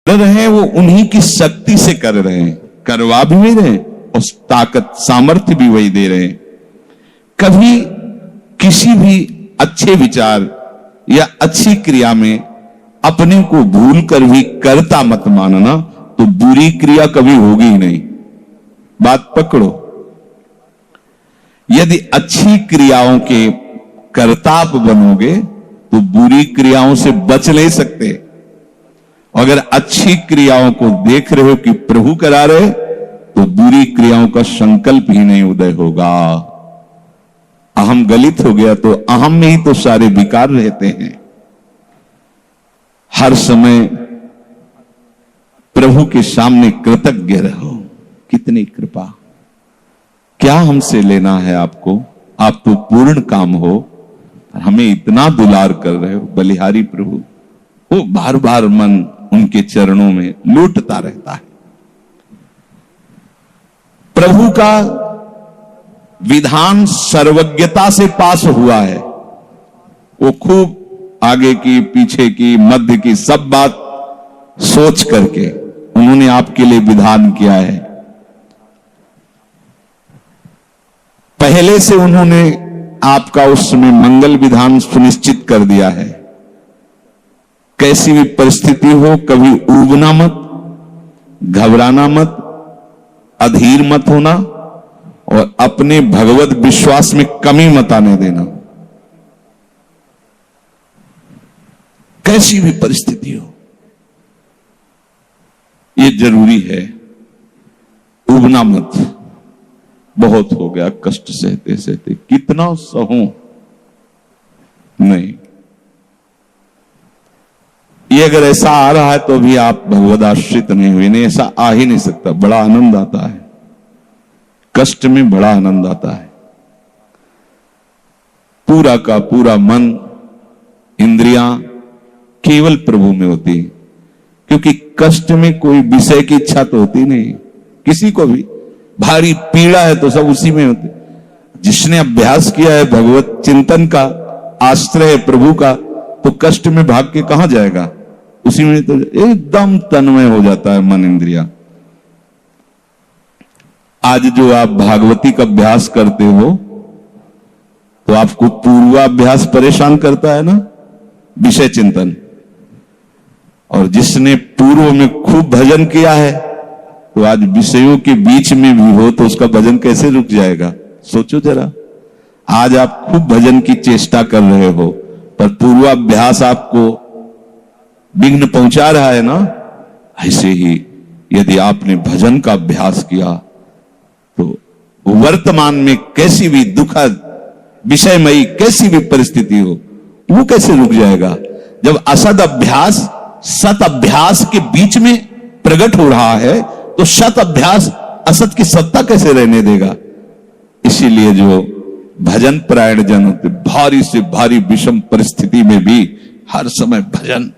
कर रहे हैं वो उन्हीं की शक्ति से कर रहे हैं, करवा भी रहे हैं और ताकत सामर्थ्य भी वही दे रहे हैं। कभी किसी भी अच्छे विचार या अच्छी क्रिया में अपने को भूल कर भी कर्ता मत मानना, तो बुरी क्रिया कभी होगी ही नहीं। बात पकड़ो। यदि अच्छी क्रियाओं के कर्ता आप बनोगे तो बुरी क्रियाओं से बच नहीं सकते। अगर अच्छी क्रियाओं को देख रहे हो कि प्रभु करा रहे, तो बुरी क्रियाओं का संकल्प ही नहीं उदय होगा। अहम गलित हो गया तो अहम में ही तो सारे विकार रहते हैं। हर समय प्रभु के सामने कृतज्ञ रहो। कितनी कृपा, क्या हमसे लेना है आपको? आप तो पूर्ण काम हो, हमें इतना दुलार कर रहे हो। बलिहारी प्रभु, वो बार बार मन उनके चरणों में लूटता रहता है। प्रभु का विधान सर्वज्ञता से पास हुआ है। वो खूब आगे की, पीछे की, मध्य की सब बात सोच करके उन्होंने आपके लिए विधान किया है। पहले से उन्होंने आपका उस समय मंगल विधान सुनिश्चित कर दिया है। कैसी भी परिस्थिति हो, कभी ऊबना मत, घबराना मत, अधीर मत होना और अपने भगवत विश्वास में कमी मत आने देना। कैसी भी परिस्थिति हो, यह जरूरी है। ऊबना मत। बहुत हो गया कष्ट सहते सहते, कितना सहूं नहीं। ये अगर ऐसा आ रहा है तो भी आप भगवदाश्रित नहीं हुए। नहीं, ऐसा आ ही नहीं सकता। बड़ा आनंद आता है, कष्ट में बड़ा आनंद आता है। पूरा का पूरा मन, इंद्रियां केवल प्रभु में होती, क्योंकि कष्ट में कोई विषय की इच्छा तो होती नहीं किसी को भी। भारी पीड़ा है तो सब उसी में होते। जिसने अभ्यास किया है भगवत चिंतन का, आश्रय है प्रभु का, तो कष्ट में भाग के कहां जाएगा? उसी में तो एकदम तन्मय हो जाता है मन, इंद्रिया। आज जो आप भागवती का अभ्यास करते हो, तो आपको पूर्वाभ्यास परेशान करता है ना, विषय चिंतन। और जिसने पूर्व में खूब भजन किया है, तो आज विषयों के बीच में भी हो तो उसका भजन कैसे रुक जाएगा? सोचो जरा। आज आप खूब भजन की चेष्टा कर रहे हो, पर पूर्वाभ्यास आपको विघ्न पहुंचा रहा है ना। ऐसे ही यदि आपने भजन का अभ्यास किया, तो वर्तमान में कैसी भी दुखद, विषयमयी कैसी भी परिस्थिति हो, वो कैसे रुक जाएगा? जब असद अभ्यास सत अभ्यास के बीच में प्रकट हो रहा है, तो सत अभ्यास असत की सत्ता कैसे रहने देगा? इसीलिए जो भजन परायण जन होते, भारी से भारी विषम परिस्थिति में भी हर समय भजन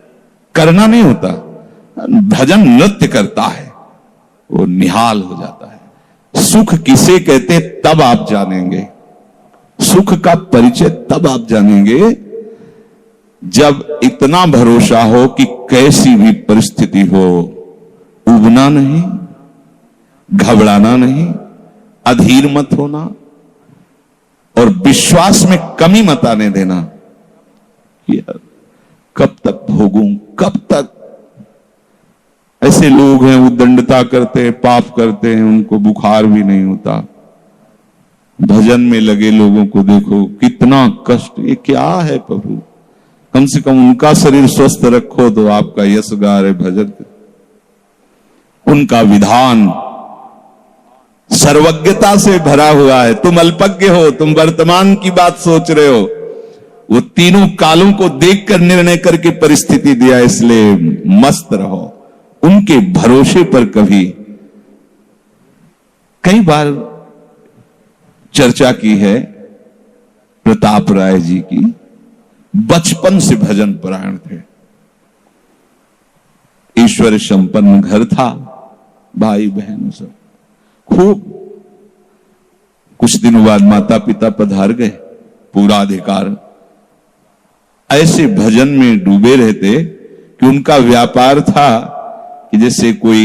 करना नहीं होता। भजन नृत्य करता है, वो निहाल हो जाता है। सुख किसे कहते तब आप जानेंगे। सुख का परिचय तब आप जानेंगे जब इतना भरोसा हो कि कैसी भी परिस्थिति हो, उबना नहीं, घबराना नहीं, अधीर मत होना और विश्वास में कमी मत आने देना। यार कब तक भोगूं, कब तक? ऐसे लोग हैं उद्दंडता करते हैं, पाप करते हैं, उनको बुखार भी नहीं होता। भजन में लगे लोगों को देखो, कितना कष्ट। ये क्या है प्रभु? कम से कम उनका शरीर स्वस्थ रखो तो आपका यश गा रहे भजन। उनका विधान सर्वज्ञता से भरा हुआ है। तुम अल्पज्ञ हो, तुम वर्तमान की बात सोच रहे हो। वो तीनों कालों को देखकर निर्णय करके परिस्थिति दिया, इसलिए मस्त रहो। उनके भरोसे पर कभी, कई बार चर्चा की है प्रताप राय जी की। बचपन से भजन परायण थे, ईश्वर संपन्न घर था, भाई बहन सब खूब। कुछ दिनों बाद माता पिता पधार गए, पूरा अधिकार। ऐसे भजन में डूबे रहते कि उनका व्यापार था कि जैसे कोई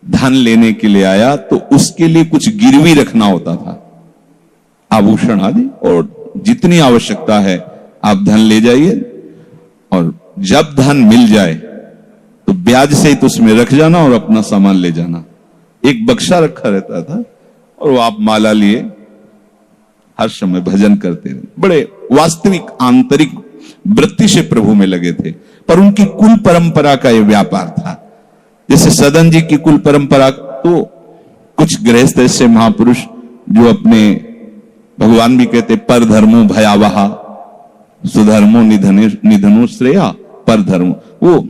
धन लेने के लिए आया तो उसके लिए कुछ गिरवी रखना होता था, आभूषण आदि, और जितनी आवश्यकता है आप धन ले जाइए, और जब धन मिल जाए तो ब्याज सहित उसमें रख जाना और अपना सामान ले जाना। एक बक्सा रखा रहता था और वो आप माला लिए हर समय भजन करते रहे। बड़े वास्तविक आंतरिक वृत्ति से प्रभु में लगे थे, पर उनकी कुल परंपरा का यह व्यापार था। जैसे सदन जी की कुल परंपरा, तो कुछ गृहस्थ ऐसे महापुरुष जो अपने, भगवान भी कहते पर धर्मो भयावहा सुधर्मो निधनो श्रेया, पर धर्म, वो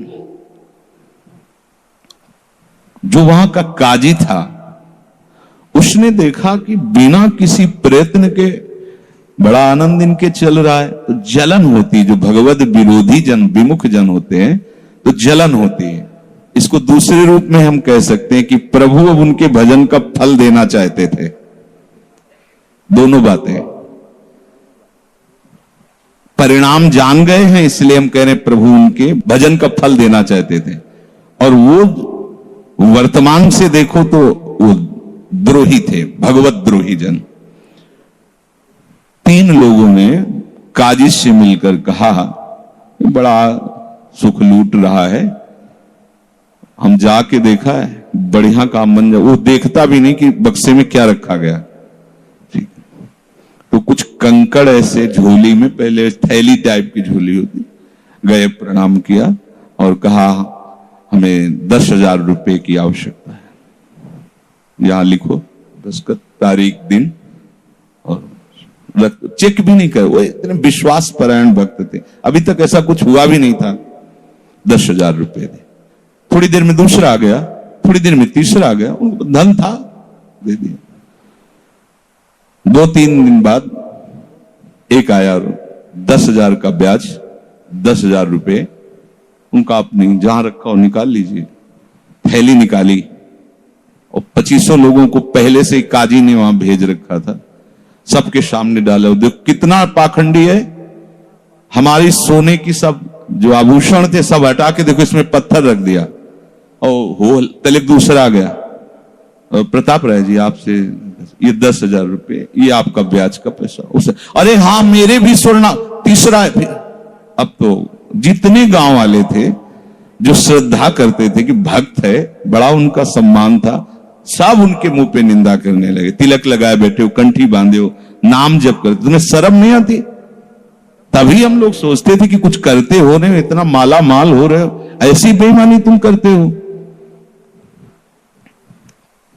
जो वहां का काजी था उसने देखा कि बिना किसी प्रयत्न के बड़ा आनंद इनके चल रहा है, तो जलन होती, जो भगवत विरोधी जन, विमुख जन होते हैं तो जलन होती है। इसको दूसरे रूप में हम कह सकते हैं कि प्रभु अब उनके भजन का फल देना चाहते थे। दोनों बातें, परिणाम जान गए हैं इसलिए हम कह रहे हैं प्रभु उनके भजन का फल देना चाहते थे, और वो वर्तमान से देखो तो वो द्रोही थे, भगवत द्रोही जन। 3 लोगों ने काजी से मिलकर कहा बड़ा सुख लूट रहा है, हम जाके देखा है, बढ़िया काम बन जाए। वो देखता भी नहीं कि बक्से में क्या रखा गया। ठीक, तो कुछ कंकड़ ऐसे झोली में, पहले थैली टाइप की झोली होती, गए, प्रणाम किया और कहा हमें 10,000 रुपए की आवश्यकता है, यहां लिखो दस्तखत, तारीख, दिन, और चेक भी नहीं कर। वो इतने विश्वास परायण भक्त थे, अभी तक ऐसा कुछ हुआ भी नहीं था। 10,000 रुपए दे, थोड़ी देर में दूसरा आ गया, थोड़ी देर में तीसरा आ गया, उनको धन था, दे दिया। 2-3 दिन बाद एक आया, 10,000 का ब्याज, 10,000 रुपए उनका, अपनी जहां रखा हो निकाल लीजिए। थैली निकाली और 2500 लोगों को पहले से काजी ने वहां भेज रखा था, सबके सामने डाला। देखो कितना पाखंडी है, हमारी सोने की सब जो आभूषण थे सब हटा के देखो इसमें पत्थर रख दिया, और हो तले दूसरा आ गया, और प्रताप राय जी आपसे ये 10,000 रुपए, ये आपका ब्याज का पैसा। उसे अरे हाँ मेरे भी स्वर्ण, तीसरा है। अब तो जितने गांव वाले थे जो श्रद्धा करते थे कि भक्त है, बड़ा उनका सम्मान था, सब उनके मुंह पे निंदा करने लगे। तिलक लगाए बैठे हो, कंठी बांधे हो, नाम जप करते, तुम्हें शर्म नहीं आती? तभी हम लोग सोचते थे कि कुछ करते हो, नहीं इतना माला माल हो रहे हो, ऐसी बेईमानी तुम करते हो।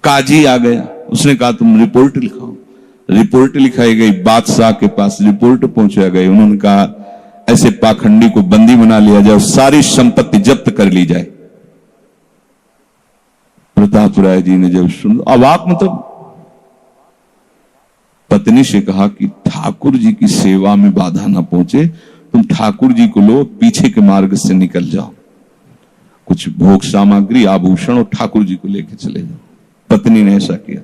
काजी आ गया, उसने कहा तुम रिपोर्ट लिखाओ। रिपोर्ट लिखाई गई, बादशाह के पास रिपोर्ट पहुंचा गई। उन्होंने कहा ऐसे पाखंडी को बंदी बना लिया जाए, सारी संपत्ति जब्त कर ली जाए। प्रताप राय जी ने जब सुन, अवाक, मतलब पत्नी से कहा कि ठाकुर जी की सेवा में बाधा ना पहुंचे, तुम ठाकुर जी को लो, पीछे के मार्ग से निकल जाओ, कुछ भोग सामग्री, आभूषण और ठाकुर जी को लेके चले जाओ। पत्नी ने ऐसा किया,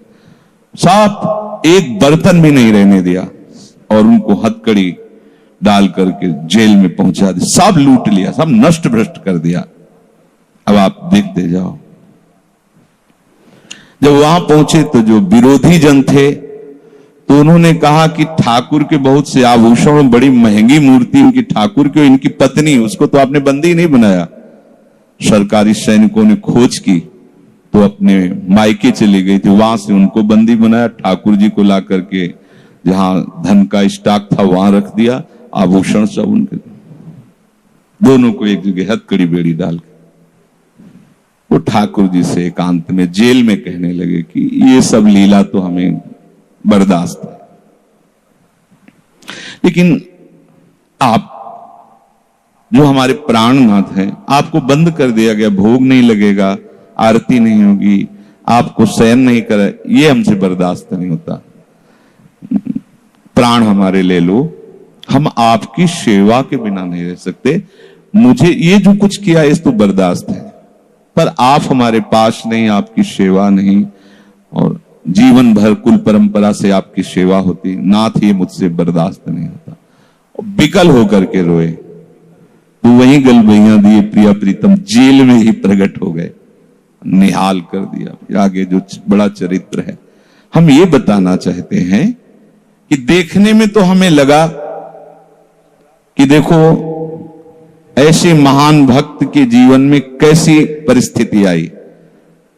साफ एक बर्तन भी नहीं रहने दिया, और उनको हथकड़ी डाल करके जेल में पहुंचा दिया, सब लूट लिया, सब नष्ट भ्रष्ट कर दिया। अब आप देखते जाओ। जब वहां पहुंचे तो जो विरोधी जन थे तो उन्होंने कहा कि ठाकुर के बहुत से आभूषण, बड़ी महंगी मूर्ति उनकी ठाकुर की, इनकी पत्नी, उसको तो आपने बंदी नहीं बनाया। सरकारी सैनिकों ने खोज की तो अपने मायके चली गई थी, वहां से उनको बंदी बनाया, ठाकुर जी को ला करके जहां धन का स्टॉक था वहां रख दिया, आभूषण सब उनके, दोनों को एक जगह हथकड़ी बेड़ी डाल के वो ठाकुर जी से एकांत में जेल में कहने लगे कि ये सब लीला तो हमें बर्दाश्त है, लेकिन आप जो हमारे प्राणनाथ हैं, आपको बंद कर दिया गया, भोग नहीं लगेगा, आरती नहीं होगी, आपको शयन नहीं करे, ये हमसे बर्दाश्त नहीं होता। प्राण हमारे ले लो, हम आपकी सेवा के बिना नहीं रह सकते। मुझे ये जो कुछ किया इस तो बर्दाश्त है, पर आप हमारे पास नहीं, आपकी सेवा नहीं, और जीवन भर कुल परंपरा से आपकी सेवा होती, नाथ ये मुझसे बर्दाश्त नहीं होता। विकल होकर के रोए तो वहीं गलबैया दिए प्रिया प्रीतम जेल में ही प्रकट हो गए। निहाल कर दिया। फिर आगे जो बड़ा चरित्र है, हम ये बताना चाहते हैं कि देखने में तो हमें लगा कि देखो ऐसे महान भक्त के जीवन में कैसी परिस्थिति आई,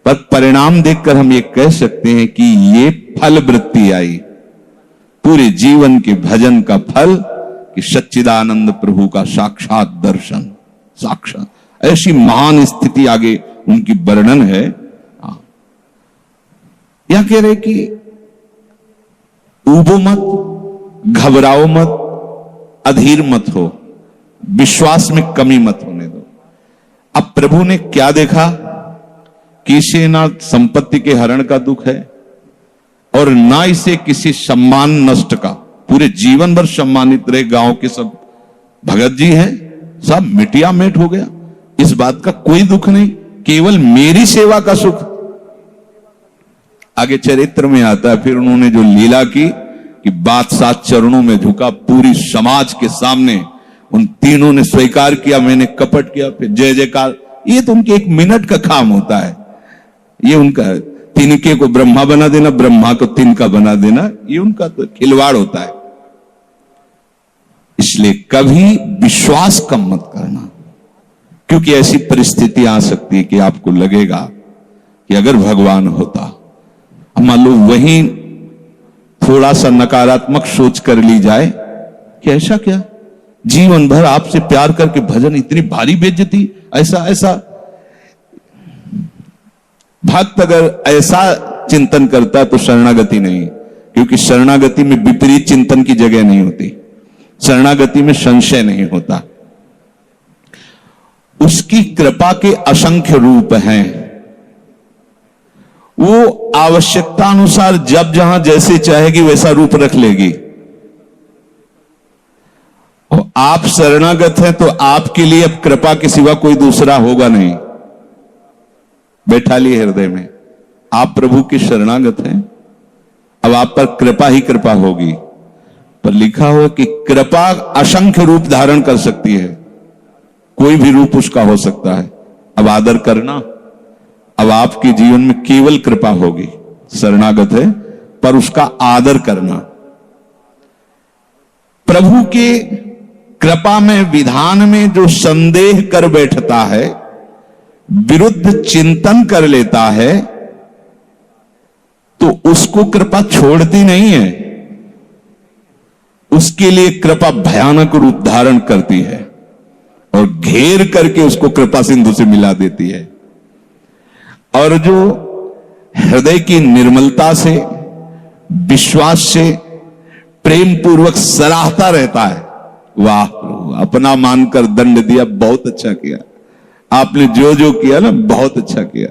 पर परिणाम देखकर हम ये कह सकते हैं कि ये फल वृत्ति आई, पूरे जीवन के भजन का फल कि सच्चिदानंद प्रभु का साक्षात दर्शन, साक्षात ऐसी महान स्थिति आगे उनकी वर्णन है। यह कह रहे कि ऊबो मत, घबराओ मत, अधीर मत हो, विश्वास में कमी मत होने दो। अब प्रभु ने क्या देखा कि इसे ना संपत्ति के हरण का दुख है और ना इसे किसी सम्मान नष्ट का, पूरे जीवन भर सम्मानित रहे, गांव के सब भगत जी हैं, सब मिटिया मेट हो गया, इस बात का कोई दुख नहीं, केवल मेरी सेवा का सुख। आगे चरित्र में आता है फिर उन्होंने जो लीला की कि बादशाह चरणों में झुका, पूरी समाज के सामने उन तीनों ने स्वीकार किया मैंने कपट किया, फिर जय जयकार। ये तो उनके एक मिनट का काम होता है, ये उनका तिनके को ब्रह्मा बना देना, ब्रह्मा को तिनका बना देना, ये उनका तो खिलवाड़ होता है। इसलिए कभी विश्वास कम मत करना, क्योंकि ऐसी परिस्थिति आ सकती है कि आपको लगेगा कि अगर भगवान होता, मान लो वहीं थोड़ा सा नकारात्मक सोच कर ली जाए कि ऐसा क्या, जीवन भर आपसे प्यार करके भजन, इतनी भारी बेइज्जती, ऐसा ऐसा। भक्त अगर ऐसा चिंतन करता तो शरणागति नहीं, क्योंकि शरणागति में विपरीत चिंतन की जगह नहीं होती, शरणागति में संशय नहीं होता। उसकी कृपा के असंख्य रूप हैं, वो आवश्यकता अनुसार जब जहां जैसे चाहेगी वैसा रूप रख लेगी। और आप शरणागत हैं तो आपके लिए अब कृपा के सिवा कोई दूसरा होगा नहीं। बैठा लिए हृदय में, आप प्रभु के शरणागत हैं, अब आप पर कृपा ही कृपा होगी। पर लिखा हो कि कृपा असंख्य रूप धारण कर सकती है, कोई भी रूप उसका हो सकता है। अब आदर करना, अब आपके जीवन में केवल कृपा होगी, शरणागत है पर उसका आदर करना। प्रभु के कृपा में, विधान में जो संदेह कर बैठता है, विरुद्ध चिंतन कर लेता है, तो उसको कृपा छोड़ती नहीं है, उसके लिए कृपा भयानक रूप धारण करती है और घेर करके उसको कृपा सिंधु से मिला देती है। और जो हृदय की निर्मलता से, विश्वास से, प्रेम पूर्वक सराहता रहता है, वाह अपना मानकर दंड दिया, बहुत अच्छा किया आपने, जो जो किया ना बहुत अच्छा किया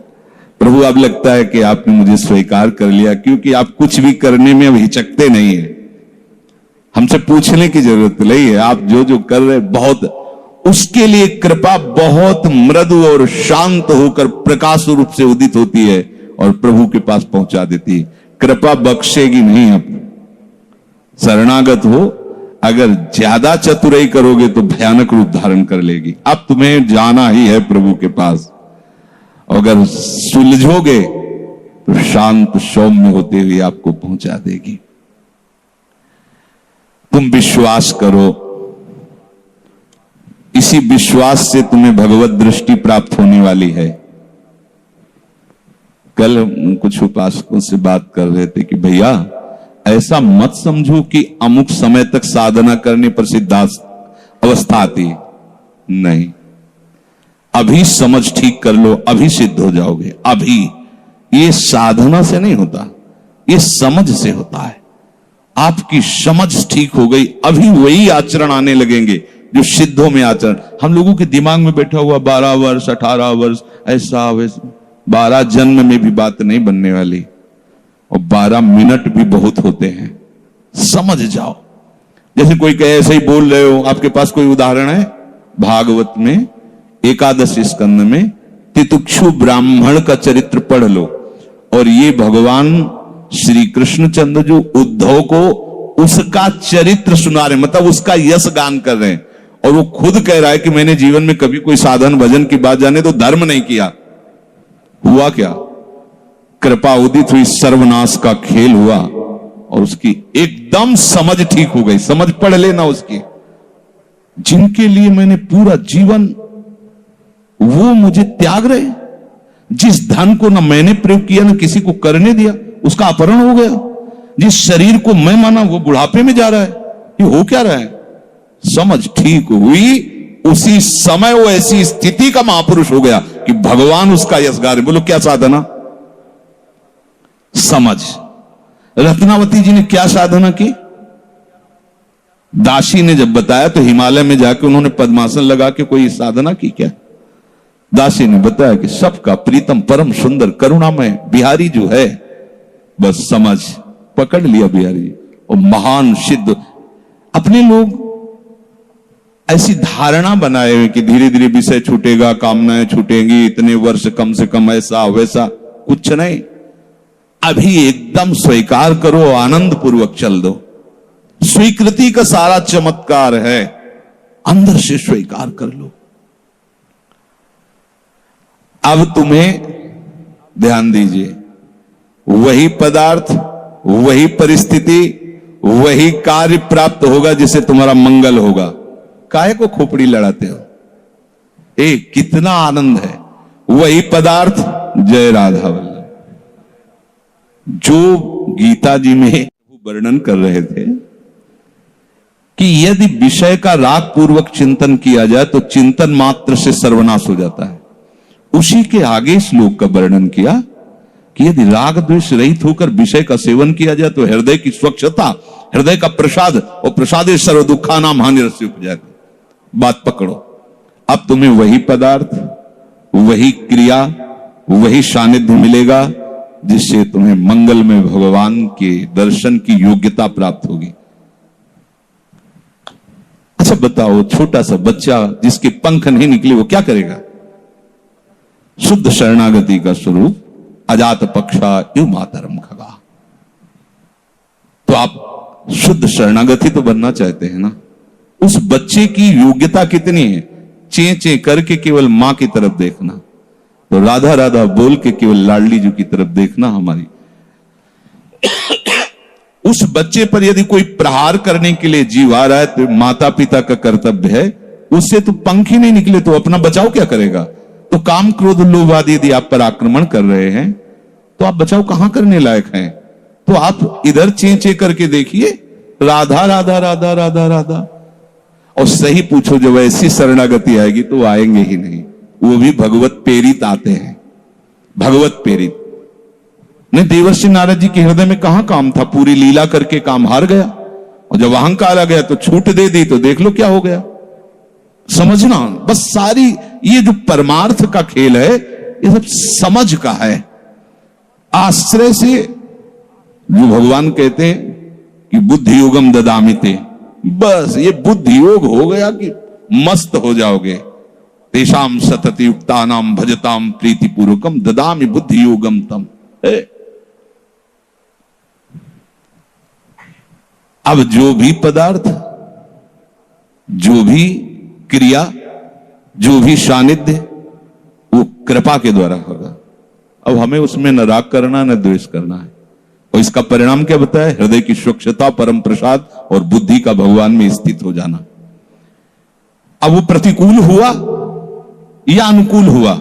प्रभु। अब लगता है कि आपने मुझे स्वीकार कर लिया, क्योंकि आप कुछ भी करने में अब हिचकते नहीं है, हमसे पूछने की जरूरत नहीं है, आप जो जो कर रहे बहुत। उसके लिए कृपा बहुत मृदु और शांत होकर प्रकाश रूप से उदित होती है और प्रभु के पास पहुंचा देती है। कृपा बख्शेगी नहीं। आप शरणागत हो, अगर ज्यादा चतुराई करोगे तो भयानक रूप धारण कर लेगी। अब तुम्हें जाना ही है प्रभु के पास, अगर सुलझोगे तो शांत सौम्य होते हुए आपको पहुंचा देगी। तुम विश्वास करो, इसी विश्वास से तुम्हें भगवत दृष्टि प्राप्त होने वाली है। कल कुछ उपासकों से बात कर रहे थे कि भैया ऐसा मत समझो कि अमुक समय तक साधना करने पर सिद्धार्थ अवस्था आती, नहीं, अभी समझ ठीक कर लो, अभी सिद्ध हो जाओगे। अभी ये साधना से नहीं होता, ये समझ से होता है। आपकी समझ ठीक हो गई, अभी वही आचरण आने लगेंगे जो सिद्धों में आचरण। हम लोगों के दिमाग में बैठा हुआ 12 वर्ष 18 वर्ष ऐसा वैसा, 12 जन्म में भी बात नहीं बनने वाली, और 12 मिनट भी बहुत होते हैं। समझ जाओ, जैसे कोई कहे ऐसे ही बोल रहे हो। आपके पास कोई उदाहरण है? भागवत में 11 स्कंद में तितिक्षु ब्राह्मण का चरित्र पढ़ लो, और ये भगवान श्री कृष्णचंद्र जो उद्धव को उसका चरित्र सुना रहे, मतलब उसका यश गान कर रहे हैं, और वो खुद कह रहा है कि मैंने जीवन में कभी कोई साधन भजन की बात जाने तो धर्म नहीं किया। हुआ क्या? कृपा उदित हुई, सर्वनाश का खेल हुआ और उसकी एकदम समझ ठीक हो गई। समझ पढ़ लेना उसकी। जिनके लिए मैंने पूरा जीवन, वो मुझे त्याग रहे। जिस धन को ना मैंने प्रयोग किया ना किसी को करने दिया, उसका अपहरण हो गया। जिस शरीर को मैं माना वो बुढ़ापे में जा रहा है। ये हो क्या रहा है? समझ ठीक हुई, उसी समय वो ऐसी स्थिति का महापुरुष हो गया कि भगवान उसका यशगार। बोलो क्या साधना? समझ। रत्नावती जी ने क्या साधना की? दासी ने जब बताया तो हिमालय में जाके उन्होंने पद्मासन लगा के कोई साधना की क्या? दासी ने बताया कि सबका प्रीतम परम सुंदर करुणामय बिहारी जो है, बस समझ पकड़ लिया बिहारी। और महान सिद्ध। अपने लोग ऐसी धारणा बनाए हुए कि धीरे धीरे विषय छूटेगा, कामनाएं छूटेंगी, इतने वर्ष कम से कम, ऐसा वैसा। कुछ नहीं, अभी एकदम स्वीकार करो, आनंद पूर्वक चल दो। स्वीकृति का सारा चमत्कार है, अंदर से स्वीकार कर लो। अब तुम्हें ध्यान दीजिए, वही पदार्थ, वही परिस्थिति, वही कार्य प्राप्त होगा जिससे तुम्हारा मंगल होगा। काहे को खोपड़ी लड़ाते हो? कितना आनंद है। वही पदार्थ, जय राधा वल्लभ। जो गीता जी में वर्णन कर रहे थे कि यदि विषय का राग पूर्वक चिंतन किया जाए तो चिंतन मात्र से सर्वनाश हो जाता है। उसी के आगे श्लोक का वर्णन किया कि यदि राग द्वेष रहित होकर विषय का सेवन किया जाए तो हृदय की स्वच्छता, हृदय का प्रसाद, और प्रसादे सर्व दुखा नाम हानिरस्य उपजाति। बात पकड़ो। अब तुम्हें वही पदार्थ, वही क्रिया, वही सानिध्य मिलेगा जिससे तुम्हें मंगल में भगवान के दर्शन की योग्यता प्राप्त होगी। अच्छा बताओ, छोटा सा बच्चा जिसके पंख नहीं निकले वो क्या करेगा? शुद्ध शरणागति का स्वरूप अजात पक्षा इव मातरम खगा। तो आप शुद्ध शरणागति तो बनना चाहते हैं ना? उस बच्चे की योग्यता कितनी है? चे चे करके केवल मां की तरफ देखना, तो राधा राधा बोल के केवल लाडली जी की तरफ देखना हमारी। उस बच्चे पर यदि कोई प्रहार करने के लिए जीव आ रहा है तो माता पिता का कर्तव्य है, उससे तो पंख ही नहीं निकले तो अपना बचाव क्या करेगा? तो काम क्रोध लोभ आदि यदि आप पर आक्रमण कर रहे हैं तो आप बचाव कहां करने लायक हैं? तो आप इधर चे चे करके देखिए, राधा राधा राधा राधा राधा। और सही पूछो, जब ऐसी शरणागति आएगी तो आएंगे ही नहीं। वो भी भगवत प्रेरित आते हैं, भगवत प्रेरित। नहीं, देवर्षि नारद जी के हृदय में कहां काम था? पूरी लीला करके काम हार गया, और जब अहंकार आ गया तो छूट दे दी, तो देख लो क्या हो गया। समझना बस। सारी ये जो परमार्थ का खेल है ये सब समझ का है। आश्रय से जो भगवान कहते हैं कि बुद्धि योगम ददामिते, बस ये बुद्धि योग हो गया कि मस्त हो जाओगे। तेषाम सतत युक्तानाम भजताम प्रीति पूर्वकम ददामि बुद्धि योगम तम। अब जो भी पदार्थ, जो भी क्रिया, जो भी सानिध्य, वो कृपा के द्वारा होगा। अब हमें उसमें न राग करना न द्वेष करना है। और इसका परिणाम क्या बताया? हृदय की स्वच्छता, परम प्रसाद और बुद्धि का भगवान में स्थित हो जाना। अब वो प्रतिकूल हुआ या अनुकूल हुआ?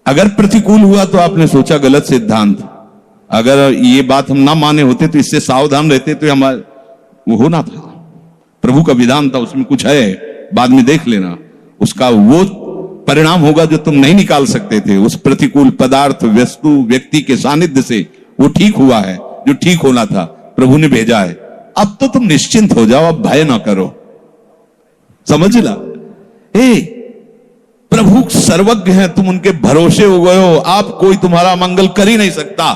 अगर प्रतिकूल हुआ तो आपने सोचा गलत सिद्धांत। अगर ये बात हम ना माने होते तो इससे सावधान रहते तो हमारा वो होना था। प्रभु का विधान था, उसमें कुछ है, बाद में देख लेना। उसका वो परिणाम होगा जो तुम नहीं निकाल सकते थे। उस प्रतिकूल पदार्थ, वस्तु, व्यक्ति के सानिध्य से वो ठीक हुआ है जो ठीक होना था, प्रभु ने भेजा है। अब तो तुम निश्चिंत हो जाओ, अब भय ना करो। समझ ला? प्रभु सर्वज्ञ हैं, तुम उनके भरोसे हो गए हो, आप कोई तुम्हारा मंगल कर ही नहीं सकता।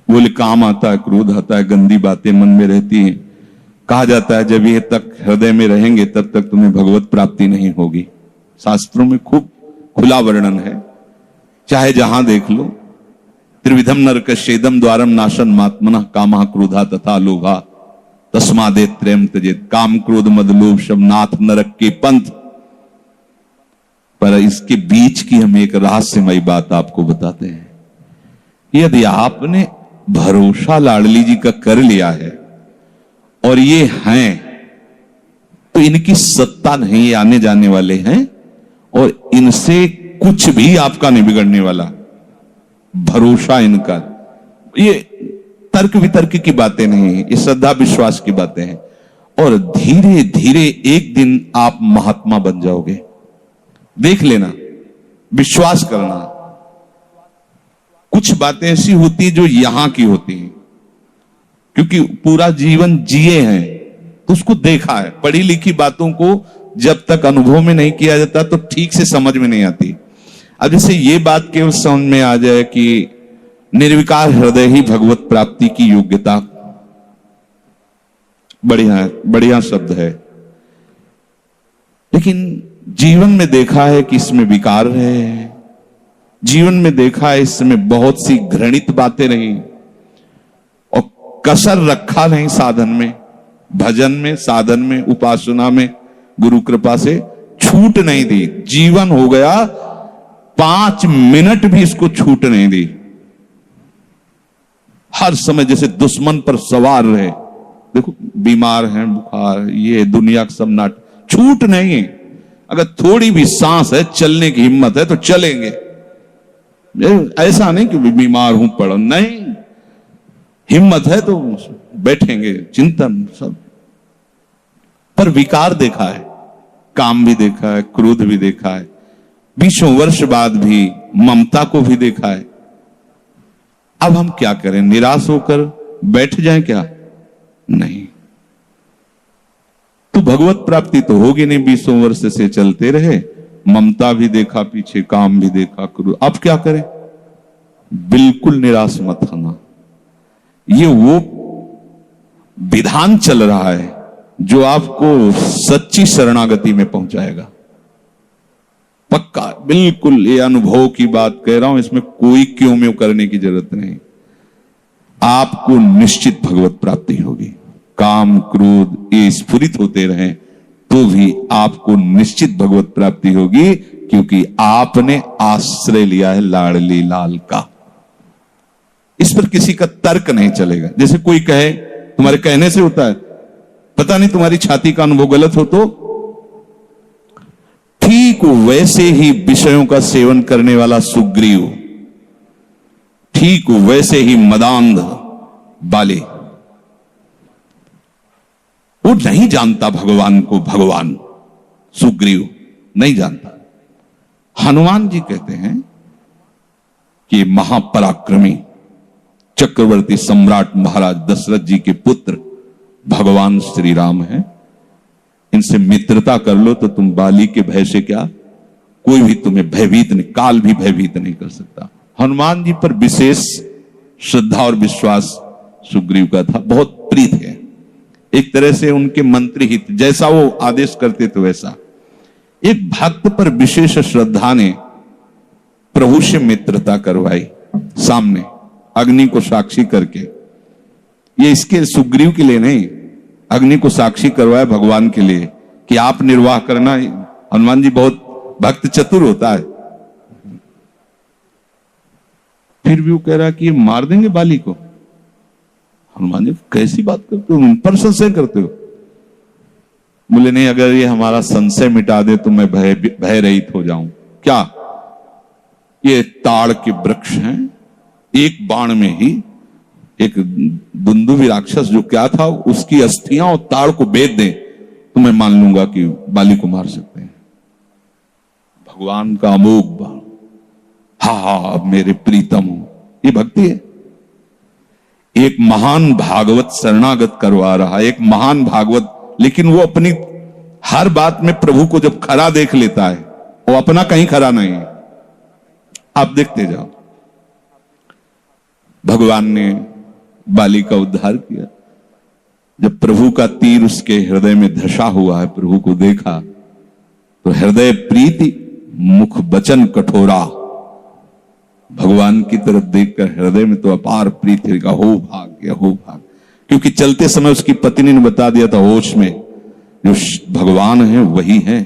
बोले काम आता है, क्रोध आता है, गंदी बातें मन में रहती हैं। कहा जाता है जब ये तक हृदय में रहेंगे तब तक तुम्हें भगवत प्राप्ति नहीं होगी। शास्त्रों में खूब खुला वर्णन है, चाहे जहां देख लो। त्रिविधम नरकस्येदम द्वारम नाशन मात्मनः कामः क्रोधा तथा लोभा तस्मादेव त्रयं त्यजेत्। काम क्रोध मद लोभ सब नाथ नरक के पंथ। पर इसके बीच की हम एक रहस्यमयी बात आपको बताते हैं। यदि आपने भरोसा लाडली जी का कर लिया है और ये हैं, तो इनकी सत्ता नहीं, ये आने जाने वाले हैं और इनसे कुछ भी आपका नहीं बिगड़ने वाला। भरोसा इनका, ये तर्क वितर्क की बातें नहीं है, ये श्रद्धा विश्वास की बातें हैं। और धीरे धीरे एक दिन आप महात्मा बन जाओगे। देख लेना, विश्वास करना। कुछ बातें ऐसी होती जो यहां की होती हैं, क्योंकि पूरा जीवन जिए हैं तो उसको देखा है। पढ़ी लिखी बातों को जब तक अनुभव में नहीं किया जाता तो ठीक से समझ में नहीं आती। अब जैसे ये बात केवल समझ में आ जाए कि निर्विकार हृदय ही भगवत प्राप्ति की योग्यता, बढ़िया बढ़िया शब्द है, लेकिन जीवन में देखा है कि इसमें विकार है, जीवन में देखा है इसमें बहुत सी घृणित बातें रही और कसर रखा नहीं साधन में, भजन में, साधन में, उपासना में, गुरु कृपा से छूट नहीं दी। जीवन हो गया 5 मिनट भी इसको छूट नहीं दी। हर समय जैसे दुश्मन पर सवार रहे। देखो बीमार हैं, बुखार, ये दुनिया का सब नाट, छूट नहीं है। अगर थोड़ी भी सांस है, चलने की हिम्मत है तो चलेंगे। ऐसा नहीं कि बीमार हूं पड़ा, नहीं, हिम्मत है तो बैठेंगे, चिंतन सब। पर विकार देखा है, काम भी देखा है, क्रोध भी देखा है, 20 वर्ष बाद भी ममता को भी देखा है। अब हम क्या करें? निराश होकर बैठ जाएं क्या? नहीं। तो भगवत प्राप्ति तो होगी नहीं। 20 वर्ष से चलते रहे, ममता भी देखा पीछे, काम भी देखा, क्रोध। अब क्या करें? बिल्कुल निराश मत होना। ये वो विधान चल रहा है जो आपको सच्ची शरणागति में पहुंचाएगा, पक्का, बिल्कुल। ये अनुभव की बात कह रहा हूं, इसमें कोई क्यों में करने की जरूरत नहीं। आपको निश्चित भगवत प्राप्ति होगी। काम क्रोध ये स्फुरित होते रहें तो भी आपको निश्चित भगवत प्राप्ति होगी, क्योंकि आपने आश्रय लिया है लाडली लाल का। इस पर किसी का तर्क नहीं चलेगा। जैसे कोई कहे, तुम्हारे कहने से होता है, पता नहीं तुम्हारी छाती का अनुभव गलत हो तो ठीक वैसे ही विषयों का सेवन करने वाला सुग्रीव, ठीक वैसे ही मदांध बाली, वो नहीं जानता भगवान को। भगवान सुग्रीव नहीं जानता। हनुमान जी कहते हैं कि महापराक्रमी चक्रवर्ती सम्राट महाराज दशरथ जी के पुत्र भगवान श्री राम हैं। इनसे मित्रता कर लो तो तुम बाली के भय से क्या, कोई भी तुम्हें भयभीत नहीं, काल भी भयभीत नहीं कर सकता। हनुमान जी पर विशेष श्रद्धा और विश्वास सुग्रीव का था, बहुत प्रीत है। एक तरह से उनके मंत्री हित, जैसा वो आदेश करते थे वैसा। एक भक्त पर विशेष श्रद्धा ने प्रभु से मित्रता करवाई, सामने अग्नि को साक्षी करके। ये इसके सुग्रीव के लिए नहीं, अग्नि को साक्षी करवाया भगवान के लिए कि आप निर्वाह करना। हनुमान जी बहुत भक्त चतुर होता है। फिर भी वो कह रहा कि ये मार देंगे बाली को। हनुमान जी कैसी बात करते हो, उन पर संशय करते हो? बोले नहीं, अगर ये हमारा संशय मिटा दे तो मैं भय रहित हो जाऊं। क्या? ये ताड़ के वृक्ष हैं, एक बाण में ही एक दुंदुभि राक्षस जो क्या था, उसकी अस्थियां और ताड़ को बेच दें तो मैं मान लूंगा कि बाली को मार सकते हैं। भगवान का अमोघ बाण, हा मेरे प्रीतम हो, ये भक्ति है। एक महान भागवत शरणागत करवा रहा है, एक महान भागवत, लेकिन वो अपनी हर बात में प्रभु को जब खरा देख लेता है, वो अपना कहीं खरा नहीं है। आप देखते जाओ, भगवान ने बाली का उद्धार किया। जब प्रभु का तीर उसके हृदय में धसा हुआ है, प्रभु को देखा तो हृदय प्रीति, मुख वचन कठोरा। भगवान की तरफ देखकर हृदय में तो अपार प्रीति का हो भाग्य, हो भाग्य। क्योंकि चलते समय उसकी पत्नी ने बता दिया था होश में, जो भगवान है वही है,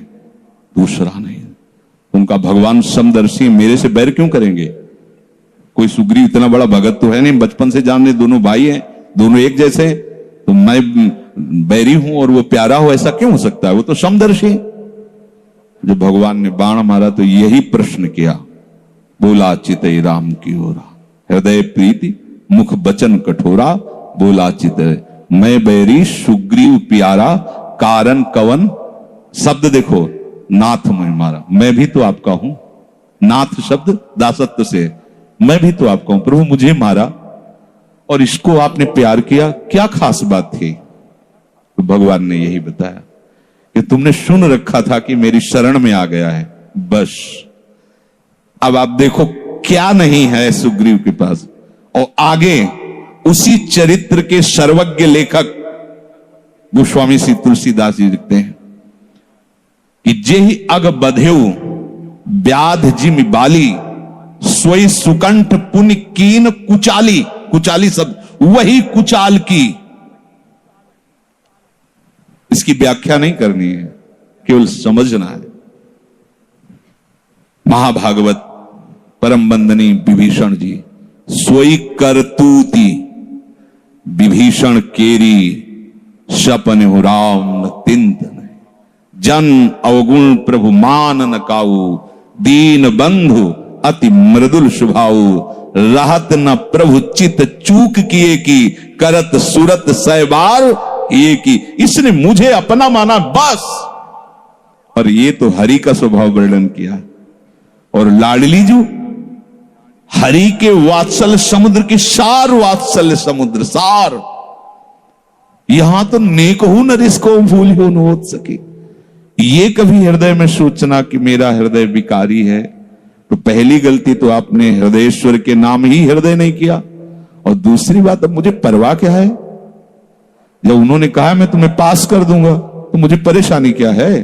दूसरा नहीं। उनका भगवान समदर्शी, मेरे से बैर क्यों करेंगे? कोई सुग्रीव इतना बड़ा भगत तो है नहीं, बचपन से जान ले, दोनों भाई हैं, दोनों एक जैसे, तो मैं बैरी हूं और वो प्यारा हो, ऐसा क्यों हो सकता है? वो तो समदर्शी। जब भगवान ने बाण मारा तो यही प्रश्न किया, बोला चितई राम की ओरा, हृदय प्रीति मुख बचन कठोरा, बोला चितई मैं बैरी सुग्रीव प्यारा, कारण कवन, शब्द देखो, नाथ मैं मारा, मैं भी तो आपका हूं, नाथ शब्द दासत्व से, मैं भी तो आपका हूं, प्रभु मुझे मारा और इसको आपने प्यार किया, क्या खास बात थी? तो भगवान ने यही बताया कि तुमने सुन रखा था कि मेरी शरण में आ गया है, बस। अब आप देखो क्या नहीं है सुग्रीव के पास। और आगे उसी चरित्र के सर्वज्ञ लेखक गोस्वामी श्री तुलसीदास जी लिखते हैं कि जेहि अग बधेउ व्याध जिमि बाली, सोई सुकंठ पुण्य कीन कुचाली, कुचाली शब्द वही कुचाल की। इसकी व्याख्या नहीं करनी है, केवल समझना है। महाभागवत परम बंदनी विभीषण जी, सोई करतूती विभीषण केरी, सपन हो राम न तिंतन, जन अवगुण प्रभु मान न काऊ, दीन बंधु अति मृदुल स्वभाव, रहत न प्रभु चित चूक किए की, करत सुरत सैबार ये की। इसने मुझे अपना माना बस। और ये तो हरि का स्वभाव वर्णन किया। और लाडली जो हरि के वात्सल्य समुद्र की सार, वात्सल्य समुद्र सार, यहां तो नेक हो नरिस को भूल हो न हो सके। ये कभी हृदय में सोचना कि मेरा हृदय विकारी है, तो पहली गलती तो आपने हृदयेश्वर के नाम ही हृदय नहीं किया। और दूसरी बात, अब मुझे परवाह क्या है? जब उन्होंने कहा मैं तुम्हें पास कर दूंगा तो मुझे परेशानी क्या है?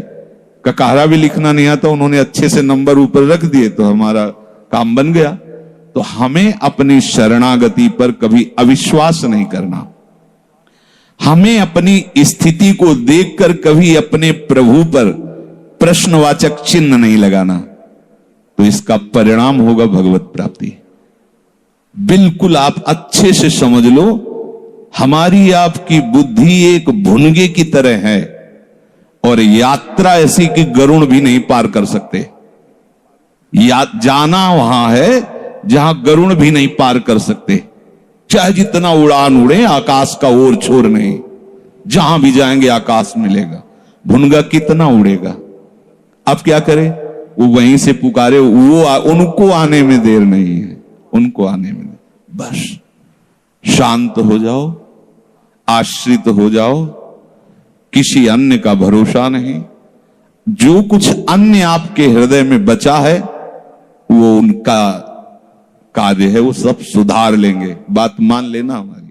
ककारा भी लिखना नहीं आता, उन्होंने अच्छे से नंबर ऊपर रख दिए तो हमारा काम बन गया। तो हमें अपनी शरणागति पर कभी अविश्वास नहीं करना, हमें अपनी स्थिति को देखकर कभी अपने प्रभु पर प्रश्नवाचक चिन्ह नहीं लगाना, तो इसका परिणाम होगा भगवत प्राप्ति। बिल्कुल आप अच्छे से समझ लो, हमारी आपकी बुद्धि एक भुनगे की तरह है और यात्रा ऐसी कि गरुड़ भी नहीं पार कर सकते। जाना वहां है जहां गरुड़ भी नहीं पार कर सकते, चाहे जितना उड़ान उड़े, आकाश का ओर छोर नहीं, जहां भी जाएंगे आकाश मिलेगा। भुनगा कितना उड़ेगा? अब क्या करे? वो वहीं से पुकारे, वो उनको आने में देर नहीं है, उनको आने में बस शांत हो जाओ, आश्रित हो जाओ, किसी अन्य का भरोसा नहीं। जो कुछ अन्य आपके हृदय में बचा है वो उनका कार्य है, वो सब सुधार लेंगे। बात मान लेना हमारी।